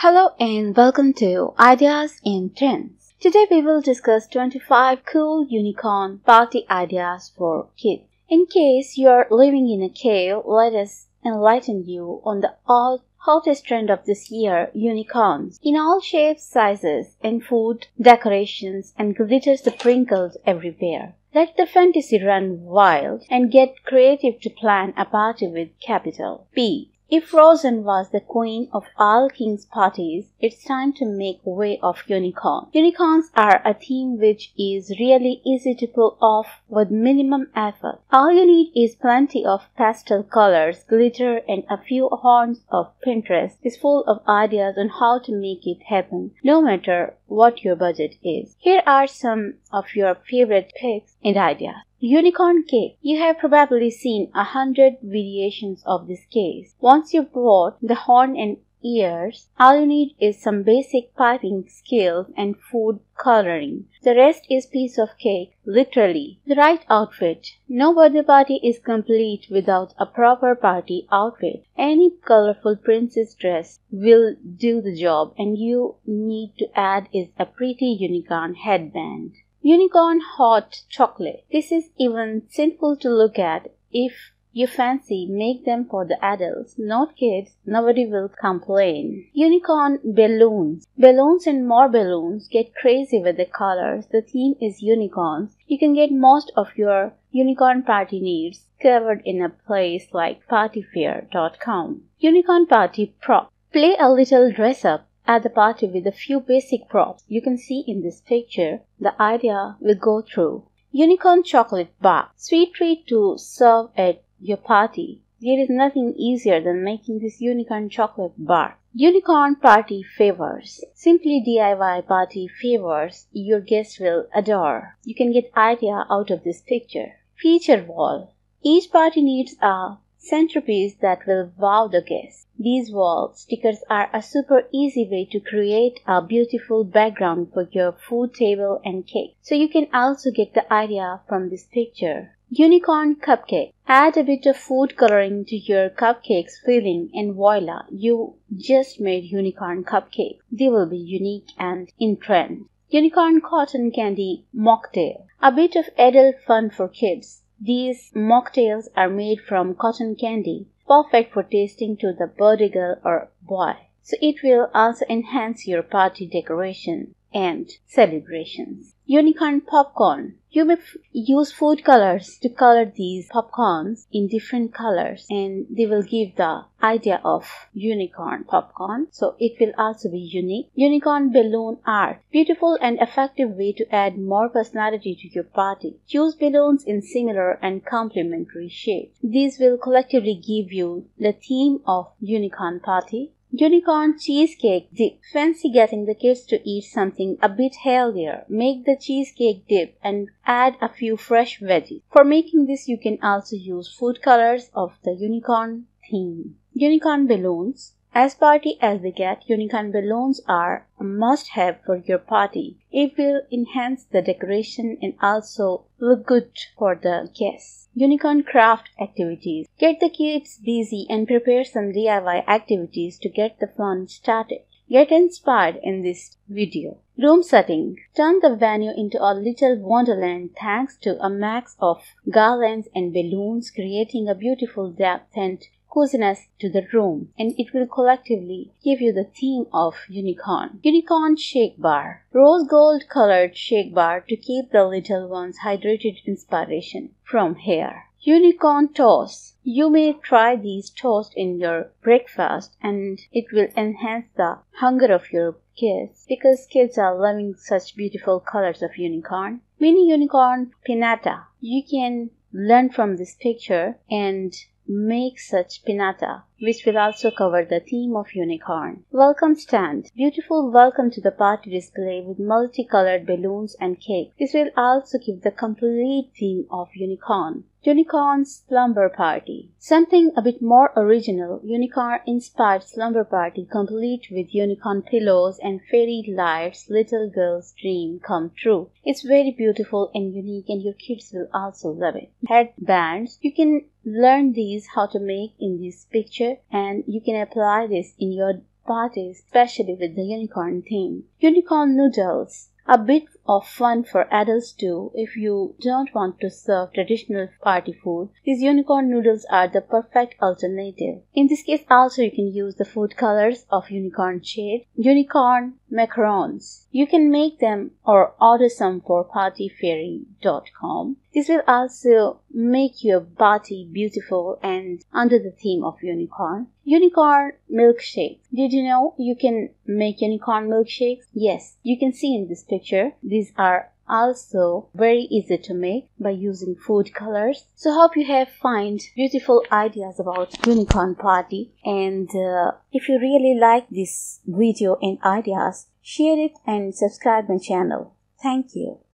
Hello and welcome to Ideas and Trends. Today we will discuss 25 cool unicorn party ideas for kids. In case you are living in a cave, let us enlighten you on the hottest trend of this year, unicorns. In all shapes, sizes, and food, decorations, and glitter sprinkled everywhere. Let the fantasy run wild and get creative to plan a party with capital P. If Frozen was the queen of all kings' parties, it's time to make way of unicorn. Unicorns are a theme which is really easy to pull off with minimum effort. All you need is plenty of pastel colors, glitter, and a few horns of Pinterest is full of ideas on how to make it happen, no matter what your budget is. Here are some of your favorite picks and ideas. Unicorn cake. You have probably seen 100 variations of this cake. Once you've bought the horn and ears, all you need is some basic piping skills and food coloring. The rest is piece of cake, literally. The right outfit. No birthday party is complete without a proper party outfit. Any colorful princess dress will do the job, and you need to add is a pretty unicorn headband. Unicorn hot chocolate. This is even simple to look at. If you fancy, make them for the adults, not kids. Nobody will complain. Unicorn balloons. Balloons and more balloons. Get crazy with the colors. The theme is unicorns. You can get most of your unicorn party needs covered in a place like partyfair.com. Unicorn party prop. Play a little dress up at the party with a few basic props you can see in this picture. The idea will go through. Unicorn chocolate bar. Sweet treat to serve at your party. There is nothing easier than making this unicorn chocolate bar. Unicorn party favors. Simply DIY party favors your guests will adore. You can get idea out of this picture. Feature wall. Each party needs a centerpiece that will wow the guests. These wall stickers are a super easy way to create a beautiful background for your food table and cake. So you can also get the idea from this picture. Unicorn cupcake. Add a bit of food coloring to your cupcakes filling and voila, you just made unicorn cupcake. They will be unique and in trend. Unicorn cotton candy mocktail. A bit of adult fun for kids. These mocktails are made from cotton candy, perfect for tasting to the birthday girl or boy. So it will also enhance your party decoration and celebrations. Unicorn popcorn. You may use food colors to color these popcorns in different colors, and they will give the idea of unicorn popcorn. So it will also be unique. Unicorn balloon art. Beautiful and effective way to add more personality to your party. Choose balloons in similar and complementary shapes. These will collectively give you the theme of unicorn party. Unicorn cheesecake dip. Fancy getting the kids to eat something a bit healthier. Make the cheesecake dip and add a few fresh veggies. For making this, you can also use food colors of the unicorn theme. Unicorn balloons. As party as they get, unicorn balloons are a must-have for your party. It will enhance the decoration and also look good for the guests. Unicorn craft activities. Get the kids busy and prepare some DIY activities to get the fun started. Get inspired in this video. Room setting. Turn the venue into a little wonderland thanks to a mix of garlands and balloons, creating a beautiful depth and coziness to the room, and it will collectively give you the theme of unicorn. Unicorn shake bar. Rose gold colored shake bar to keep the little ones hydrated. Inspiration from here. Unicorn toast. You may try these toast in your breakfast and it will enhance the hunger of your kids because kids are loving such beautiful colors of unicorn. Mini unicorn pinata. You can learn from this picture and make such pinata, which will also cover the theme of unicorn. Welcome stand. Beautiful welcome to the party display with multicolored balloons and cake. This will also give the complete theme of unicorn. Unicorn slumber party. Something a bit more original. Unicorn inspired slumber party complete with unicorn pillows and fairy lights. Little girl's dream come true. It's very beautiful and unique, and your kids will also love it. Headbands. You can learn these how to make in this picture, and you can apply this in your parties, especially with the unicorn theme. Unicorn noodles. A bit of fun for adults too if you don't want to serve traditional party food. These unicorn noodles are the perfect alternative. In this case also you can use the food colors of unicorn shade. Unicorn macarons. You can make them or order some for partyfairy.com. This will also make your party beautiful and under the theme of unicorn. Unicorn milkshake. Did you know you can make unicorn milkshakes? Yes, you can see in this picture. These are also very easy to make by using food colors. So hope you have find beautiful ideas about unicorn party, and if you really like this video and ideas, share it and subscribe my channel. Thank you.